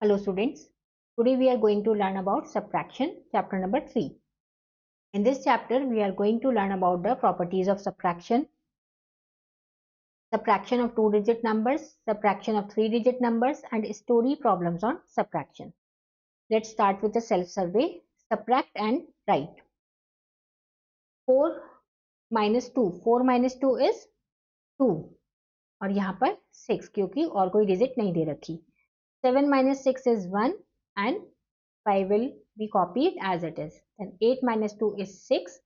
Hello students, today we are going to learn about subtraction, chapter number 3. In this chapter we are going to learn about the properties of subtraction, subtraction of 2-digit numbers, subtraction of 3-digit numbers and story problems on subtraction. Let's start with the self-survey. Subtract and write. 4 minus 2. 4 minus 2 is 2 और यहाँ पर 6 क्योंकि और कोई digit नहीं दे रखी. 7 minus 6 is 1 and 5 will be copied as it is. Then 8 minus 2 is 6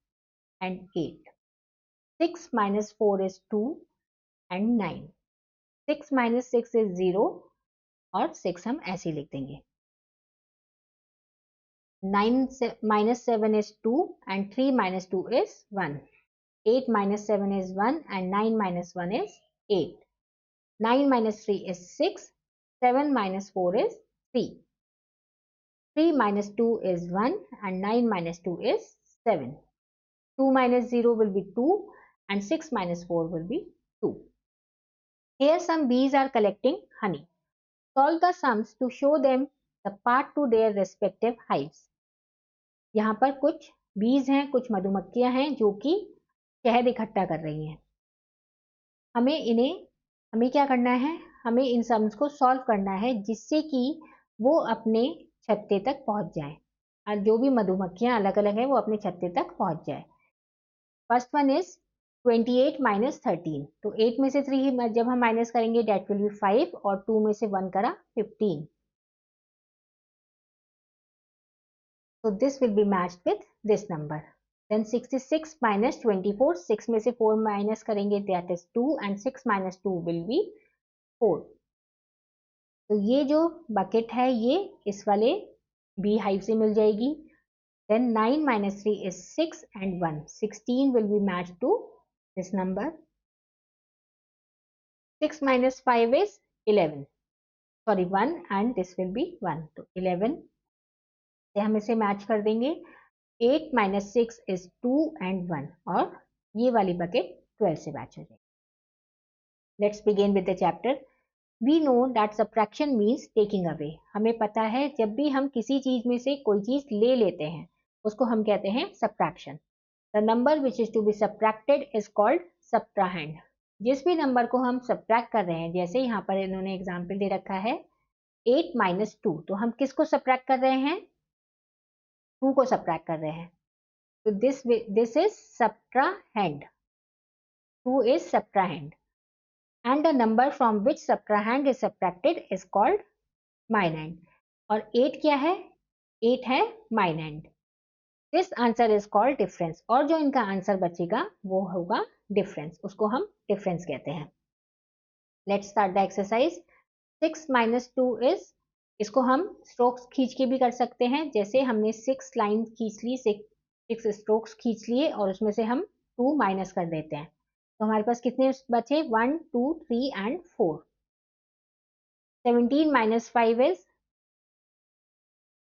and 8. 6 minus 4 is 2 and 9. 6 minus 6 is 0 और 6 हम ऐसे लिख देंगे. 9 minus 7 is 2 and 3 minus 2 is 1. 8 minus 7 is 1 and 9 minus 1 is 8. 9 minus 3 is 6. 7 minus 4 is 3. 3 minus 2 is 1 and 9 minus 2 is 7. 2 minus 0 will be 2 and 6 minus 4 will be 2. Here some bees are collecting honey. Solve the sums to show them the path to their respective hives. यहाँ पर कुछ bees हैं, कुछ मधुमक्खियां हैं जो कि शहद इकट्ठा कर रही हैं. हमें क्या करना है? हमें इन सम्स को सॉल्व करना है जिससे कि वो अपने छत्ते तक पहुंच जाएं. और जो भी मधुमक्खियां अलग अलग हैं वो अपने छत्ते तक पहुंच जाए. First one is 28 minus 13. तो 8 में से 3 जब हम माइनस करेंगे डेट विल बी 5 और 2 में से 1 करा 15. So this will be matched with this number. Then 66 minus 24. 6 में से 4 माइनस करेंगे that is 2 and 6 minus 2 will be 4. तो ये जो बकेट है ये इस वाले बी हाइव से मिल जाएगी. Then 9 minus 3 is 6 and 1. 16 will be matched to this number. 6 minus 5 is 11. Sorry 1 and this will be 1. तो 11 से हम इसे मैच कर देंगे. 8 minus 6 is 2 and 1 और ये वाली बकेट 12 से मैच हो जाएगी. Let's begin with the chapter. We know that subtraction means taking away. हमें पता है जब भी हम किसी चीज में से कोई चीज ले लेते हैं उसको हम कहते हैं subtraction. The number which is to be subtracted is called subtrahend. जिस भी नंबर को हम subtract कर रहे हैं, जैसे यहाँ पर इन्होंने एग्जाम्पल दे रखा है 8 minus 2, तो हम किसको subtract कर रहे हैं? 2 को subtract कर रहे हैं. तो this is subtrahend. 2 is subtrahend. And the number from which subtrahend is subtracted is called minand. और 8 क्या है? 8 है minand. This answer is called difference. और जो इनका आंसर बचेगा वो होगा difference. उसको हम difference कहते हैं. Let's start the exercise. 6 minus 2 is, इसको हम strokes खींच के भी कर सकते हैं. जैसे हमने 6 लाइन खींच ली, 6 strokes खींच लिए और उसमें से हम 2 माइनस कर देते हैं. तो हमारे पास कितने बचे? 1, 2, 3 and 4. 17 minus 5 is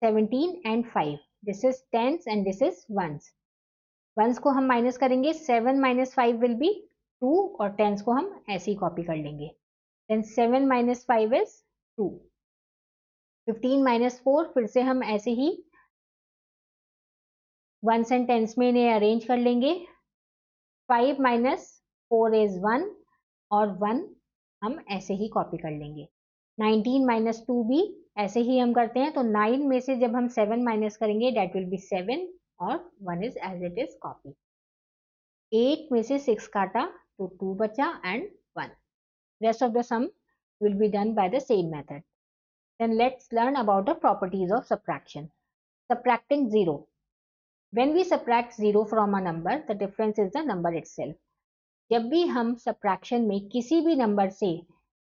17 and 5. This is tens and this is ones. Ones को हम माइनस करेंगे. 7 minus 5 will be 2 और tens को हम ऐसे ही कॉपी कर लेंगे. Then 7 minus 5 is 2. 15 minus 4 फिर से हम ऐसे ही ones and tens में इन्हें अरेंज कर लेंगे. 5 minus 4 is 1 और 1 हम ऐसे ही कॉपी कर लेंगे. 19 minus 2 भी ऐसे ही हम करते हैं. तो 9 में से जब हम 7 माइनस करेंगे डेट विल बी 7 और 1 is as it is copy. 8 में से 6 काटा तो 2 बचा and 1. Rest of the sum will be done by the same method. Then let's learn about the properties of subtraction. Subtracting 0. When we subtract 0 from a number, the difference is the number itself. जब भी हम subtraction में किसी भी number से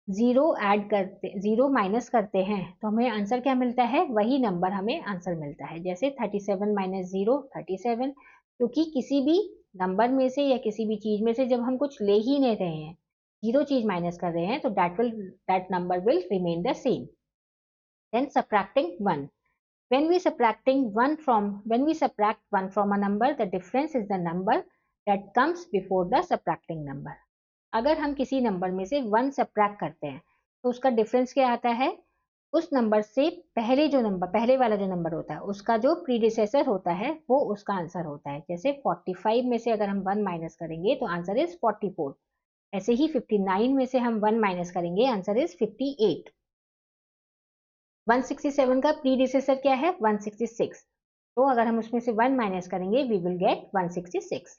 0 minus करते हैं तो हमें आंसर क्या मिलता है? वही नंबर हमें आंसर मिलता है. जैसे 37 minus 0 37. क्योंकि किसी भी नंबर में से या किसी भी चीज में से जब हम कुछ ले ही नहीं रहे हैं, 0 चीज माइनस कर रहे हैं, तो that number will remain the same. Then subtracting 1. When we subtract 1 from a number, the difference is the number that comes before the subtracting number. अगर हम किसी नंबर में से 1 subtract करते हैं तो उसका डिफरेंस क्या आता है? उस नंबर से पहले वाला जो नंबर होता है उसका जो प्रीडिसेसर होता है वो उसका आंसर होता है। जैसे 45 में से अगर हम 1 माइनस करेंगे तो आंसर इज 44। ऐसे ही 59 में से हम 1 माइनस करेंगे, आंसर इज 58। 167 का प्रीडिसेसर क्या है? 166। तो अगर हम उसमें से 1 माइनस करेंगे we will get 166।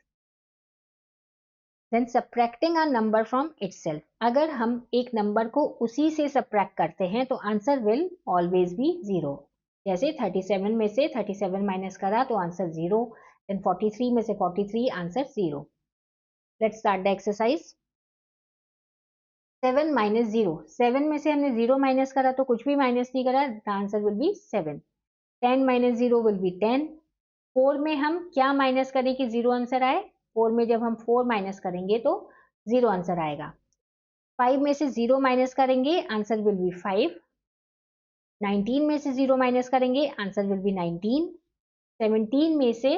Then subtracting a number from itself, अगर हम एक नंबर को उसी से सब्ट्रैक्ट करते हैं तो आंसर विल ऑलवेज बी 0। जैसे 37 में से 37 माइनस करा तो आंसर 0। देन 43 में से 43 answer 0। Let's start the exercise. 7 minus 0, 7 में से हमने 0 माइनस करा तो कुछ भी माइनस नहीं करा, the answer will be 7। 10 minus 0 will be 10। 4 में हम क्या माइनस करें कि 0 आंसर आए? 4 में जब हम 4 माइनस करेंगे तो 0 आंसर आएगा। 5 में से 0 माइनस करेंगे, आंसर विल बी 5। 19 में से 0 माइनस करेंगे, आंसर विल बी 19। 17 में से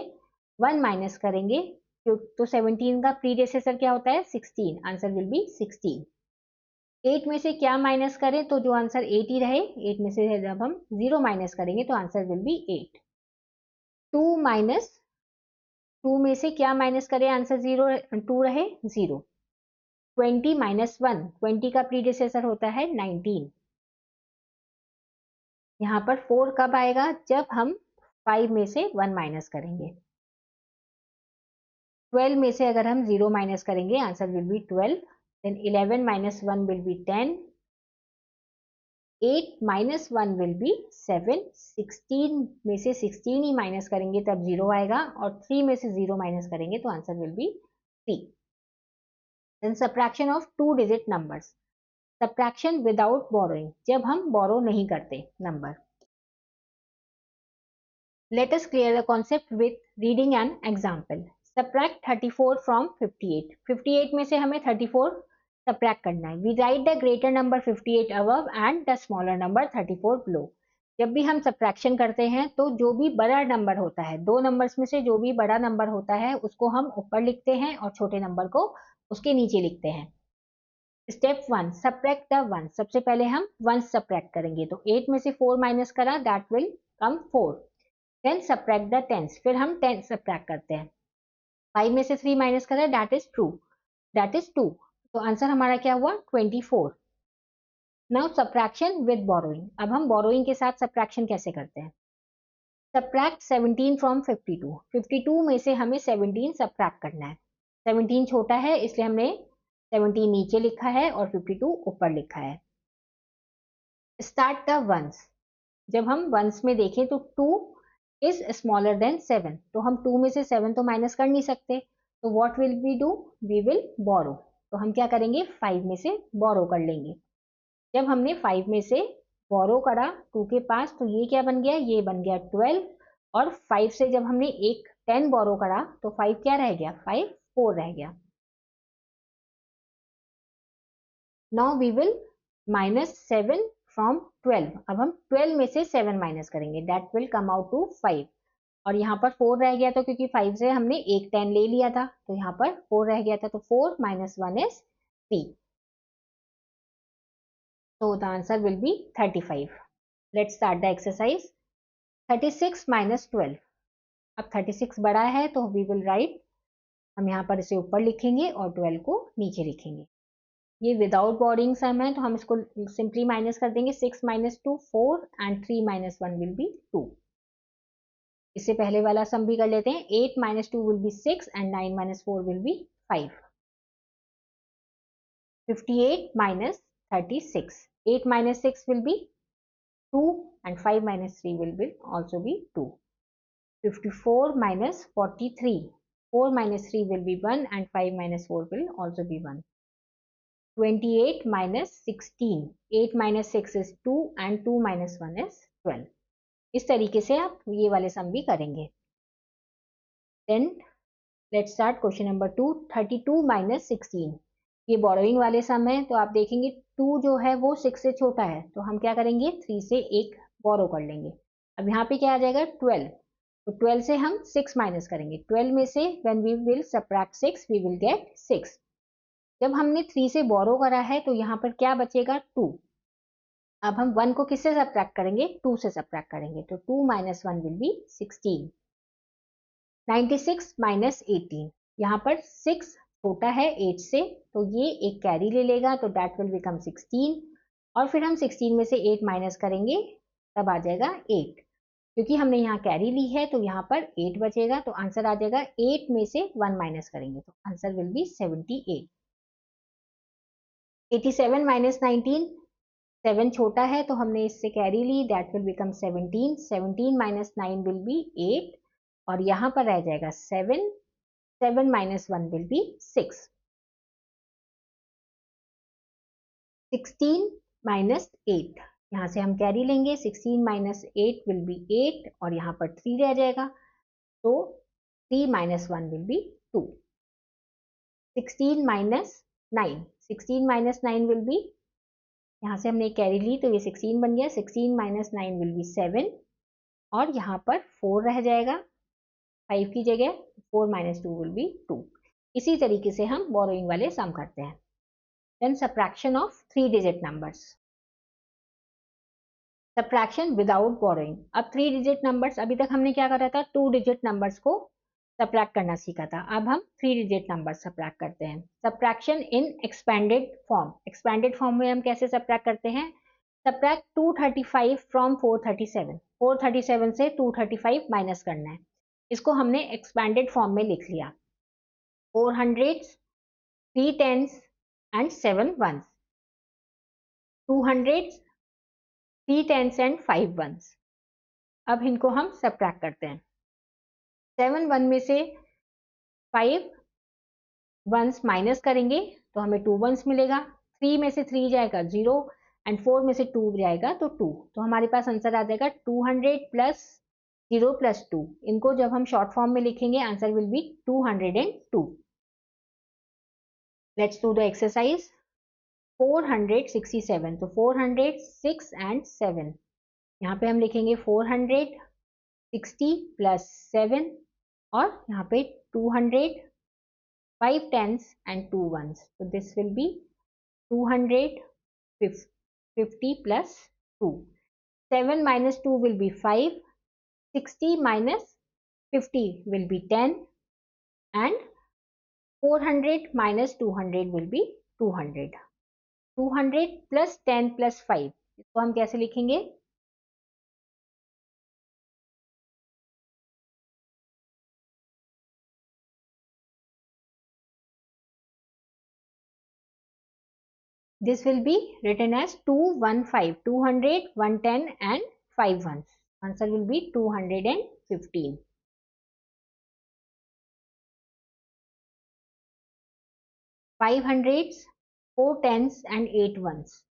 1 माइनस करेंगे तो 17 का प्रीडिसेसर क्या होता है? 16, आंसर विल बी 16। 8 में से क्या माइनस करें तो जो आंसर 8 ही रहे। 8 में से जब हम 0 माइनस करेंगे तो आंसर विल बी 8। 2 में से क्या माइनस करें, आंसर 2 रहे, 0। 20 माइनस 1, 20 का प्रीडिसेसर होता है 19। यहाँ पर 4 कब आएगा? जब हम 5 में से 1 माइनस करेंगे। 12 में से अगर हम 0 माइनस करेंगे, answer will be 12। Then 11 minus 1 will be 10। 8 minus 1 will be 7। 16 में से 16 ही माइनस करेंगे तब 0 आएगा, और 3 में से 0 माइनस करेंगे तो answer will be 3। Then subtraction of 2 digit numbers, subtraction without borrowing, जब हम बोरो नहीं करते number. Let us clear the concept with reading an example. Subtract 34 from 58। 58 में से हमें 34 सब्ट्रैक्ट करना है। We write the greater number 58 above and the smaller number 34 below. जब भी हम सब्ट्रैक्शन करते हैं तो जो भी बड़ा नंबर होता है, दो नंबर्स में से जो भी बड़ा नंबर होता है उसको हम ऊपर लिखते हैं और छोटे नंबर को उसके नीचे लिखते हैं। Step 1, subtract the 1। सबसे पहले हम 1 सब्ट्रैक्ट करेंगे तो 8 में से 4 माइनस करा, that will come 4। Then subtract the 10, फिर हम 10 सब्ट्रैक्ट करते हैं। 5 में से 3 माइनस करा, दैट इज 2। तो आंसर हमारा क्या हुआ? 24। नाउ सब्ट्रैक्शन विद बोरोइंग, अब हम बोरोइंग के साथ सब्ट्रैक्शन कैसे करते हैं। Subtract 17 from 52। 52 में से हमें 17 सब्ट्रैक्ट करना है। 17 छोटा है इसलिए हमने 17 नीचे लिखा है और 52 ऊपर लिखा है। स्टार्ट द वंस, जब हम वंस में देखें तो 2 इज स्मॉलर देन 7, तो हम 2 में से 7 तो माइनस कर नहीं सकते, तो what will we do? We will borrow. तो हम क्या करेंगे? 5 में से बोरो कर लेंगे। जब हमने 5 में से बोरो करा 2 के पास, तो ये क्या बन गया? ये बन गया 12। और 5 से जब हमने एक 10 बोरो करा तो 5 क्या रह गया? 5 4 रह गया। Now we will minus 7 from 12। अब हम 12 में से 7 माइनस करेंगे, that will come out to 5। और यहाँ पर 4 रह गया था क्योंकि 5 से हमने एक 10 ले लिया था, तो यहाँ पर 4 रह गया था, तो 4 minus 1 is 3। So the answer will be 35. Let's start the exercise. 36 minus 12. अब 36 बड़ा है तो we will write, हम यहाँ पर इसे ऊपर लिखेंगे और 12 को नीचे लिखेंगे। ये विदाउट बोरिंग सम है तो हम इसको सिंपली माइनस कर देंगे। 6 minus 2 4 and 3 minus 1 will B 2। इससे पहले वाला सम भी कर लेते हैं। 8 minus 2 will be 6 and 9 minus 4 will be 5। 58 minus 36. 8 minus 6 will be 2 and 5 minus 3 will also be 2. 54 minus 43. 4 minus 3 will be 1 and 5 minus 4 will also be 1. 28 minus 16. 8 minus 6 is 2 and 2 minus 1 is 12. इस तरीके से आप ये वाले सम भी करेंगे। Then let's start question number 2. 32 minus 16. ये borrowing वाले सम है तो आप देखेंगे 2 जो है वो 6 से छोटा है, तो हम क्या करेंगे? 3 से एक बोरो कर लेंगे। अब यहाँ पे क्या आ जाएगा? 12। तो 12 से हम 6 माइनस करेंगे। 12 में से when we will subtract 6 we will get 6। जब हमने 3 से बोरो करा है तो यहाँ पर क्या बचेगा? 2। अब हम 1 को किससे सब्ट्रैक्ट करेंगे, 2 से सब्ट्रैक्ट करेंगे, तो 2 माइनस 1 विल बी 16। 96 माइनस 18, यहाँ पर 6 छोटा है 8 से, तो ये एक कैरी ले लेगा, तो दैट विल बिकम 16, और फिर हम 16 में से 8 माइनस करेंगे, तब आ जाएगा 8। क्योंकि हमने यहाँ कैरी ली है तो यहाँ पर 8 बचेगा, तो आंसर आ जाएगा 8 में से 1 माइनस करेंगे, तो आंसर विल बी 78। 87 माइनस 19, 7 छोटा है तो हमने इससे कैरी ली, that will become 17। 17 minus 9 will be 8, और यहाँ पर रह जाएगा 7। 7 माइनस 1 विल बी 6। 16 माइनस 8, यहाँ से हम कैरी लेंगे, 16 माइनस 8 विल बी 8, और यहाँ पर 3 रह जाएगा, तो 3 minus 1 will B 2। 16 minus 9, 16 minus 9 will B, यहाँ से हमने कैरी ली तो ये 16 बन गया, 16 माइनस 9 विल बी 7, और यहाँ पर 4 रह जाएगा 5 की जगह, 4 माइनस 2 विल बी 2। इसी तरीके से हम बोरोइंग वाले सम करते हैं। Then subtraction of 3 digit numbers, subtraction without borrowing. अब 3 डिजिट नंबर्स, अभी तक हमने क्या करा था, 2 डिजिट नंबर्स को सब्ट्रैक्ट करना सीखा था, अब हम 3 डिजिट नंबर सब्ट्रैक्ट करते हैं। सब्ट्रैक्शन इन एक्सपेंडेड फॉर्म, एक्सपेंडेड फॉर्म में हम कैसे सब्ट्रैक्ट करते हैं, सब्ट्रैक्ट 235 फ्रॉम 437, 437 से 235 माइनस करना है, इसको हमने एक्सपेंडेड फॉर्म में लिख लिया। 4 hundreds, 3 tens and 7 ones, 2 hundreds, 3 tens and 5 ones. अब इनको हम सब्ट्रैक्ट करते हैं। 7 वन में से 5 वंस माइनस करेंगे तो हमें 2 वंस मिलेगा, 3 में से 3 जाएगा 0, एंड 4 में से 2 जाएगा तो 2, तो हमारे पास आंसर आ जाएगा 200 प्लस 0 प्लस 2। इनको जब हम शॉर्ट फॉर्म में लिखेंगे answer will B 202। Let's do the exercise. 467, तो 406 एंड 7, यहाँ पे हम लिखेंगे 460 प्लस 7, और यहाँ पे 200, 5 tens and 2 ones, so this will be 250 plus 2. 7 minus 2 will be 5, 60 minus 50 will be 10, and 400 minus 200 will be 200. 200 plus 10 plus 5, इसको हम कैसे लिखेंगे, this will be written as 215, 200, 110 and 5 ones. Answer will be 215. 5 hundreds, 4 tens and 8 ones.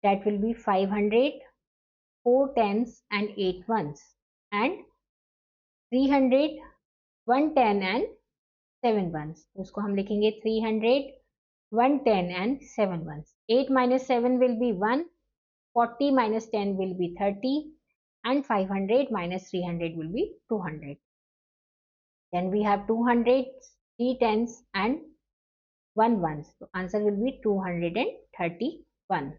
That will be 500, 4 tens and 8 ones, and 300, 110 and 7 ones. उसको हम लिखेंगे 300, 110 and 7 ones. 8 minus 7 will be 1, 40 minus 10 will be 30, and 500 minus 300 will be 200. Then we have 200, 3 tens and 1 ones. So answer will be 231.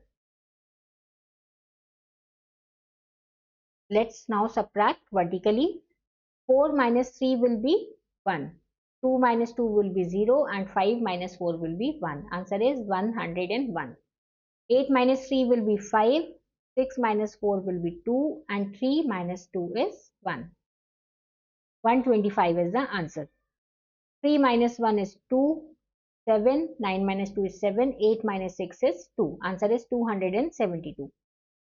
Let's now subtract vertically. 4 minus 3 will be 1. 2 minus 2 will be 0, and 5 minus 4 will be 1. Answer is 101. 8 minus 3 will be 5. 6 minus 4 will be 2, and 3 minus 2 is 1. 125 is the answer. 3 minus 1 is 2. 7. 9 minus 2 is 7. 8 minus 6 is 2. Answer is 272.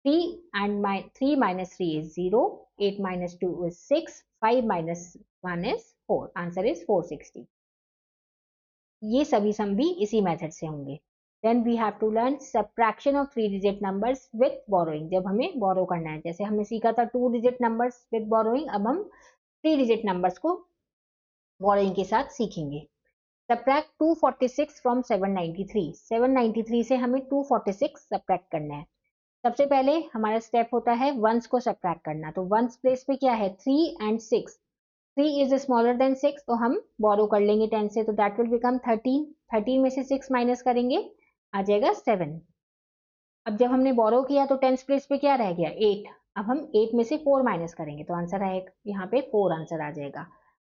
3 and 3 minus 3 is 0. 8 minus 2 is 6. 5 minus 1 is 4. Answer is 460. ये सभी सम भी इसी method से होंगे. Then we have to learn subtraction of 3 digit numbers with borrowing. जब हमें borrow करना है, जैसे हमने सीखा था 2 digit numbers with borrowing, अब हम 3 digit numbers को borrowing के साथ सीखेंगे. Subtract 246 from 793. 793 से हमें 246 subtract करना है. सबसे पहले हमारा स्टेप होता है वंस को सब्ट्रैक्ट करना, तो वंस प्लेस पे क्या है 3 एंड 6. 3 इज स्मॉलर देन 6, तो हम बोरो कर लेंगे 10 से, तो दैट विल बिकम 13. 13 में से 6 माइनस करेंगे आ जाएगा 7. अब जब हमने बोरो किया तो टेंस प्लेस पे क्या रह गया 8। अब हम 8 में से 4 माइनस करेंगे तो आंसर आएगा यहाँ पे 4 आंसर आ जाएगा।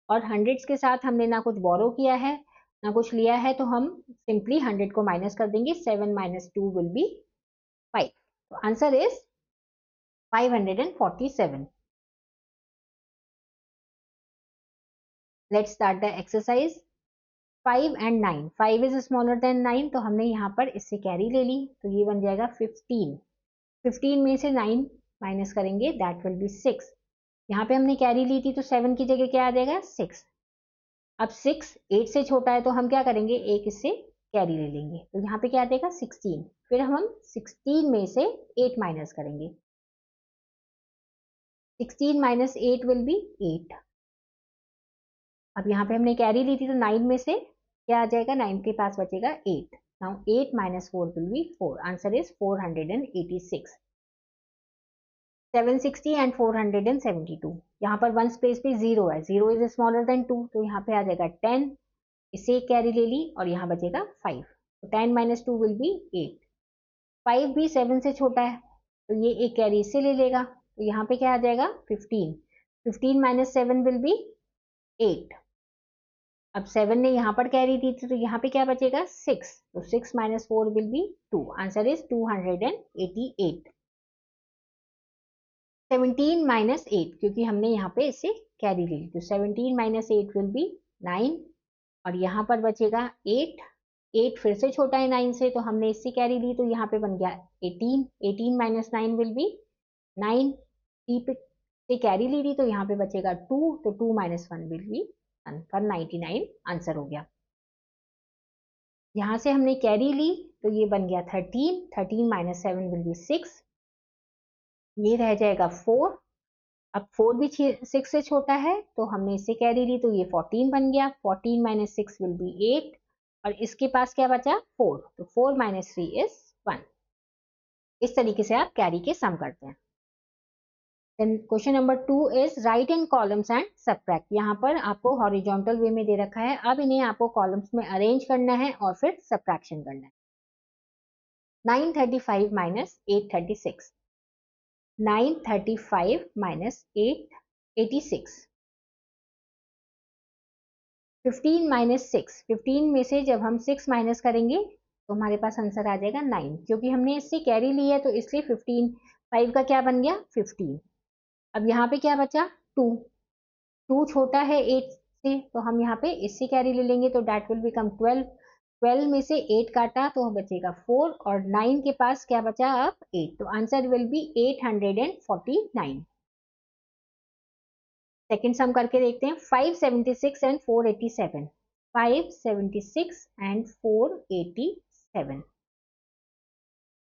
और हंड्रेड्स के साथ हमने ना कुछ बोरो किया है ना कुछ लिया है, तो हम सिंपली 100 को माइनस कर देंगे। 7 माइनस 2 विल बी 5। तो answer is 547। Let's start the exercise. 5 and 9, 5 is smaller than 9, तो हमने यहाँ पर इससे कैरी ले ली तो ये बन जाएगा 15। 15 में से 9 माइनस करेंगे दैट विल बी 6। यहाँ पे हमने कैरी ली थी तो 7 की जगह क्या आ जाएगा 6। अब 6 8 से छोटा है तो हम क्या करेंगे, एक इससे कैरी ले लेंगे तो यहाँ पे क्या आ जाएगा 16। फिर हम 16 में से 8 माइनस करेंगे। 16 माइनस 8 विल बी 8। अब यहाँ पे हमने कैरी ली थी तो 9 में से क्या आ जाएगा, 9 के पास बचेगा 8। Now 8 minus 4 will be 4। Answer is 486। 760 and 472। यहाँ पर वन स्पेस पे 0 है, 0 इज स्मॉलर देन 2, तो यहाँ पे आ जाएगा 10। इसे एक कैरी ले ली और यहाँ बचेगा 5। तो 10 माइनस 2 विल बी 8। 5 भी 7 से छोटा है तो ये एक कैरी इससे ले लेगा तो यहाँ पे क्या आ जाएगा 15। 15 माइनस 7 विल बी 8। अब 7 ने यहाँ पर कैरी दी थी तो यहाँ पे क्या बचेगा 6। तो 6 minus 4 will be 2। Answer is 288। 17 minus 8, क्योंकि हमने यहाँ पे इसे कैरी ले ली तो 17 माइनस 8 विल बी 9। और यहाँ पर बचेगा 8। 8 फिर से छोटा है 9 से तो हमने इससे कैरी ली तो यहाँ पे बन गया 18। 18 माइनस 9 विल बी 9। टी पे से कैरी ली थी तो यहाँ पे बचेगा 2, तो 2 माइनस 1 विल बी 1 पर 99 आंसर हो गया। यहाँ से हमने कैरी ली तो ये बन गया 13। 13 माइनस 7 विल बी 6। ये रह जाएगा 4। अब 4 भी 6 से छोटा है तो हमने इससे कैरी ली तो ये 14 बन गया। 14 माइनस 6 विल बी 8। और इसके पास क्या बचा 4, तो 4 माइनस 3 इज 1। इस तरीके से आप कैरी के सम करते हैं। Then question number 2 is write in columns and subtract. यहाँ पर आपको हॉरिजॉन्टल वे में दे रखा है, अब इन्हें आपको कॉलम्स में अरेंज करना है और फिर सबट्रैक्शन करना है। 935 माइनस 836। 935 माइनस 886। 15 माइनस 6। 15 में से जब हम 6 माइनस करेंगे तो हमारे पास आंसर आ जाएगा 9। क्योंकि हमने इससे कैरी ली है तो इसलिए 15 5 का क्या बन गया 15। अब यहाँ पे क्या बचा 2। 2 छोटा है 8 से तो हम यहाँ पे इससे कैरी ले लेंगे तो डेट विल बिकम 12। 12 में से 8 काटा तो बचेगा 4 और 9 के पास क्या बचा अब 8, तो answer will B 849। Second sum करके देखते हैं। 576 एंड 487। 576 एंड 487।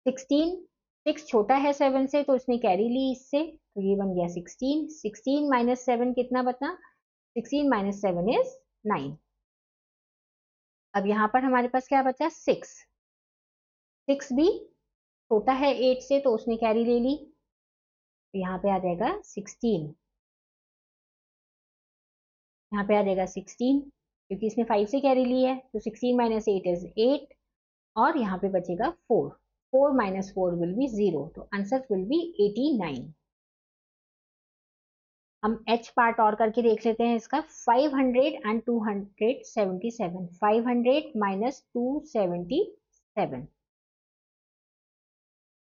16 6 छोटा है 7 से तो इसने कैरी ली इससे तो ये बन गया 16। 16 माइनस 7 कितना बचा 16 माइनस 7 इज 9। अब यहाँ पर हमारे पास क्या बचा 6। 6 भी छोटा है 8 से तो उसने कैरी ले ली तो यहाँ पे आ जाएगा 16। यहाँ पे आ जाएगा 16 क्योंकि इसने 5 से कैरी ली है तो 16 माइनस 8 इज 8। और यहाँ पे बचेगा 4। 4 माइनस 4 विल बी 0, तो आंसर विल बी 89। हम एच पार्ट और करके देख लेते हैं इसका। 500 एंड 277। 500 माइनस 277।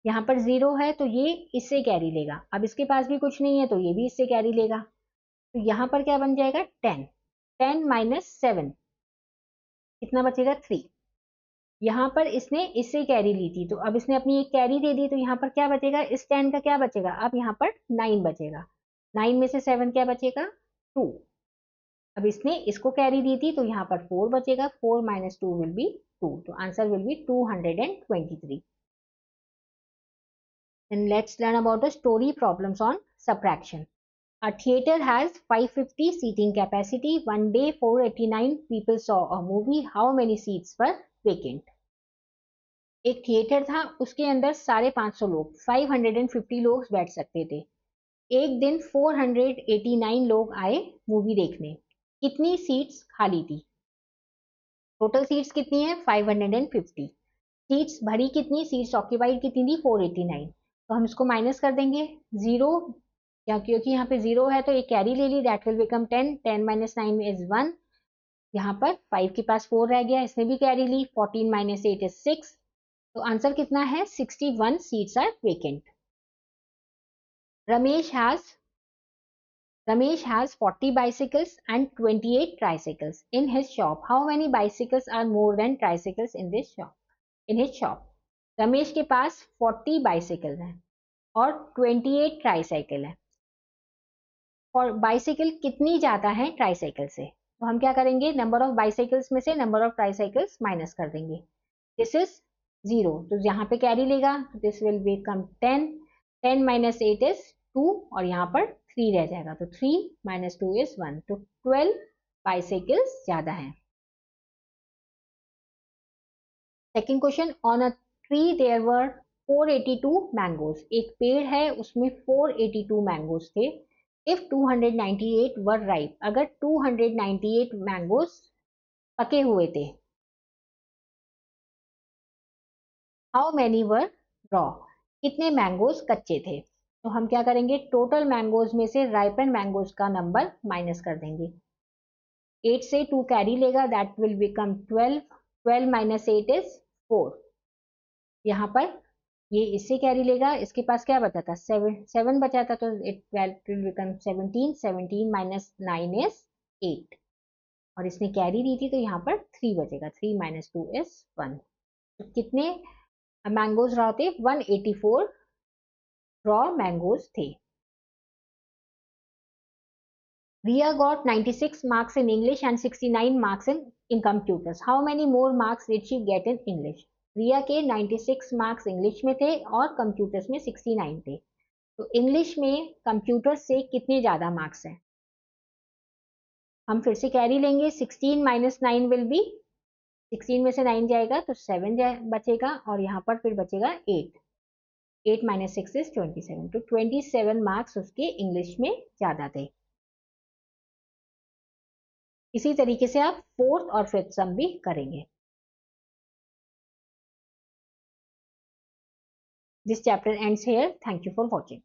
यहाँ पर 0 है तो ये इससे कैरी लेगा। अब इसके पास भी कुछ नहीं है तो ये भी इससे कैरी लेगा तो यहाँ पर क्या बन जाएगा 10। 10 माइनस 7 कितना बचेगा 3। यहाँ पर इसने इससे कैरी ली थी तो अब इसने अपनी एक कैरी दे दी तो यहाँ पर क्या बचेगा, इस 10 का क्या बचेगा, अब यहाँ पर 9 बचेगा। 9 में से 7 क्या बचेगा 2। अब इसने इसको कैरी दी थी तो यहाँ पर 4 बचेगा। 4 माइनस 2 विल बी 2, तो answer will B 223। Then let's learn about the story problems on subtraction. A theater has 550 seating capacity. One day 489 people saw a movie. How many seats were vacant? एक theatre था, उसके अंदर 550 लोग 550 लोग बैठ सकते थे। एक दिन 489 लोग आए मूवी देखने। कितनी सीट्स खाली थी? टोटल सीट्स कितनी है 550। सीट्स भरी कितनी, सीट्स ऑक्यूपाइड कितनी थी 489, तो हम इसको माइनस कर देंगे 0, क्या क्योंकि यहाँ पे 0 है तो एक कैरी ले ली, that will become 10, 10 minus 9 is 1, यहाँ पर 5 के पास 4 रह गया, इसने भी कैरी ली, 14 माइनस 8 इज 6, तो आंसर कितना है 61 seats are vacant. Ramesh has 40 bicycles and 28 tricycles in his shop. How many bicycles are more than tricycles in this shop? In his shop. Ramesh के पास 40 बाइसिकल हैं और 28 ट्राईसाइकिल है। और bicycle कितनी ज्यादा है ट्राईसाइकिल से, तो हम क्या करेंगे, नंबर ऑफ बाइसाइकिल्स में से नंबर ऑफ ट्राईसाइकिल्स माइनस कर देंगे। दिस इज 0, तो यहाँ पे कैरी लेगा, this will become 10, 10 minus 8 is 2 और यहाँ पर 3 रह जाएगा, तो 3 माइनस 2 इज 1, तो 12 बाइसाइकिल्स ज्यादा है। Second question, on a tree there were 482 mangoes, एक पेड़ है उसमें 482 मैंगोज थे। इफ 298 वर राइप, अगर 298 मैंगोज पके हुए थे, हाउ मैनी वर रॉ, कितने मैंगोज कच्चे थे, तो हम क्या करेंगे, टोटल मैंगोज में से राइपन मैंगोज का नंबर माइनस कर देंगे। 8 से 2 कैरी लेगा, that will become 12, 12 minus 8 is 4, यहाँ पर ये इससे कैरी लेगा, इसके पास क्या बचा था 7 बचा था, तो it will become 17, 17 minus 9 is 8 और इसने कैरी दी थी तो यहाँ पर 3 बचेगा, 3 माइनस 2 इज 1, तो कितने मैंगोज रॉ थे, 184 रॉ मैंगोज थे। Ria got 96 marks in English and 69 marks in computers. How many more marks did she get in English? रिया के 96 मार्क्स इंग्लिश में थे और कंप्यूटर्स में 69 थे, तो इंग्लिश में कंप्यूटर से कितने ज्यादा मार्क्स हैं, हम फिर से कैरी लेंगे, 16 माइनस 9 विल बी, 16 में से 9 जाएगा तो 7 बचेगा और यहाँ पर फिर बचेगा 8, 8 माइनस 6 इज 27, तो 27 मार्क्स उसके इंग्लिश में ज्यादा थे। इसी तरीके से आप फोर्थ और फिफ्थ सम भी करेंगे। This chapter ends here. Thank you for watching.